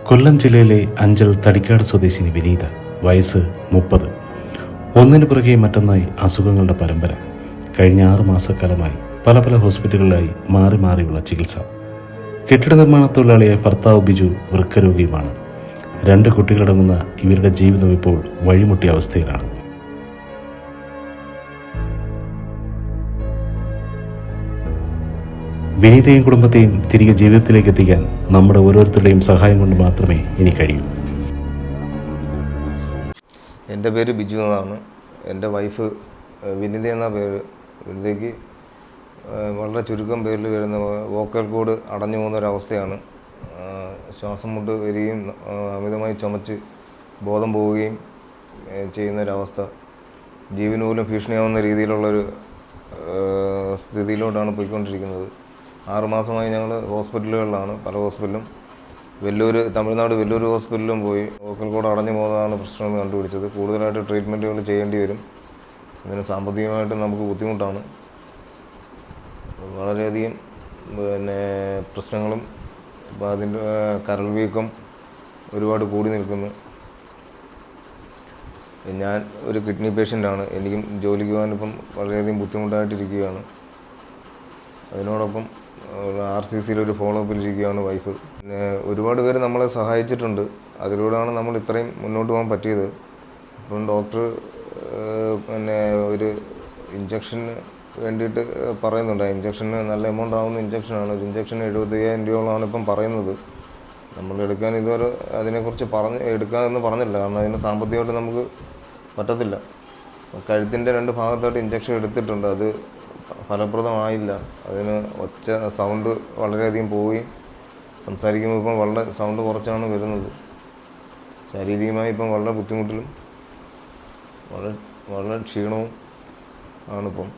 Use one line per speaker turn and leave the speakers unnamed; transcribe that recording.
കൊല്ലം ജില്ലയിലെ അഞ്ചൽ തടിക്കാട് സ്വദേശിനി വിനീത, വയസ്സ് 30. ഒന്നിനു പുറകെ മറ്റൊന്നായി അസുഖങ്ങളുടെ പരമ്പര. കഴിഞ്ഞ 6 മാസക്കാലമായി പല ഹോസ്പിറ്റലുകളിലായി മാറി മാറിയുള്ള ചികിത്സ. കെട്ടിട നിർമ്മാണ തൊഴിലാളിയായ ഭർത്താവ് ബിജു വൃക്കരോഗിയുമാണ്. 2 കുട്ടികളടങ്ങുന്ന ഇവരുടെ ജീവിതം ഇപ്പോൾ വഴിമുട്ടിയ അവസ്ഥയിലാണ്. വിനീതയും കുടുംബത്തെയും തിരികെ ജീവിതത്തിലേക്ക് എത്തിക്കാൻ നമ്മുടെ ഓരോരുത്തരുടെയും സഹായം കൊണ്ട് മാത്രമേ ഇനി കഴിയൂ.
എൻ്റെ പേര് ബിജു എന്നാണ്. എൻ്റെ വൈഫ് വിനീത എന്ന പേര്. വിനീതയ്ക്ക് വളരെ ചുരുക്കം പേരിൽ വരുന്ന വോക്കൽ കോഡ് അടഞ്ഞു പോകുന്നൊരവസ്ഥയാണ്. ശ്വാസം മുട്ട് വരികയും അമിതമായി ചുമച്ച് ബോധം പോവുകയും ചെയ്യുന്നൊരവസ്ഥ. ജീവന് പോലും ഭീഷണിയാവുന്ന രീതിയിലുള്ളൊരു സ്ഥിതിയിലോട്ടാണ് പോയിക്കൊണ്ടിരിക്കുന്നത്. 6 മാസമായി ഞങ്ങൾ ഹോസ്പിറ്റലുകളിലാണ്, പല ഹോസ്പിറ്റലും. തമിഴ്നാട് വെല്ലൂർ ഹോസ്പിറ്റലിലും പോയി. വോക്കൽ കോഡ് അടഞ്ഞു പോകുന്നതാണ് പ്രശ്നമെന്ന് കണ്ടുപിടിച്ചത്. കൂടുതലായിട്ട് ട്രീറ്റ്മെൻറ്റുകൾ ചെയ്യേണ്ടി വരും. ഇതിന് സാമ്പത്തികമായിട്ട് നമുക്ക് ബുദ്ധിമുട്ടാണ്. വളരെയധികം പ്രശ്നങ്ങളും അപ്പോൾ അതിൻ്റെ കരൾ വീക്കം ഒരുപാട് കൂടി നിൽക്കുന്നു. ഞാൻ ഒരു കിഡ്നി പേഷ്യൻ്റാണ്. എനിക്കും ജോലിക്ക് പോകാനിപ്പം വളരെയധികം ബുദ്ധിമുട്ടായിട്ടിരിക്കുകയാണ്. അതിനോടൊപ്പം RCCയിലൊരു ഫോളോ അപ്പിലിരിക്കുകയാണ് വൈഫ്. പിന്നെ ഒരുപാട് പേര് നമ്മളെ സഹായിച്ചിട്ടുണ്ട്. അതിലൂടെയാണ് നമ്മൾ ഇത്രയും മുന്നോട്ട് പോകാൻ പറ്റിയത്. ഇപ്പം ഡോക്ടർ ഒരു ഇഞ്ചക്ഷന് വേണ്ടിയിട്ട് പറയുന്നുണ്ട്. ആ ഇഞ്ചക്ഷന് നല്ല എമൗണ്ട് ആവുന്ന ഇഞ്ചക്ഷനാണ്. ഒരു ഇഞ്ചക്ഷന് 75,000 രൂപയോളമാണ് ഇപ്പം പറയുന്നത്. നമ്മൾ എടുക്കാൻ ഇതുവരെ അതിനെക്കുറിച്ച് എടുക്കാമെന്ന് പറഞ്ഞില്ല. കാരണം അതിന് സാമ്പത്തികമായിട്ട് നമുക്ക് പറ്റത്തില്ല. കഴുത്തിൻ്റെ 2 ഭാഗത്തായിട്ട് ഇഞ്ചക്ഷൻ എടുത്തിട്ടുണ്ട്. അത് ഫലപ്രദമായില്ല. അതിന് സൗണ്ട് വളരെയധികം പോവുകയും സംസാരിക്കുമ്പോൾ ഇപ്പം വളരെ സൗണ്ട് കുറച്ചാണ് വരുന്നത്. ശാരീരികമായി ഇപ്പം വളരെ ബുദ്ധിമുട്ടിലും വളരെ ക്ഷീണവും ആണിപ്പം.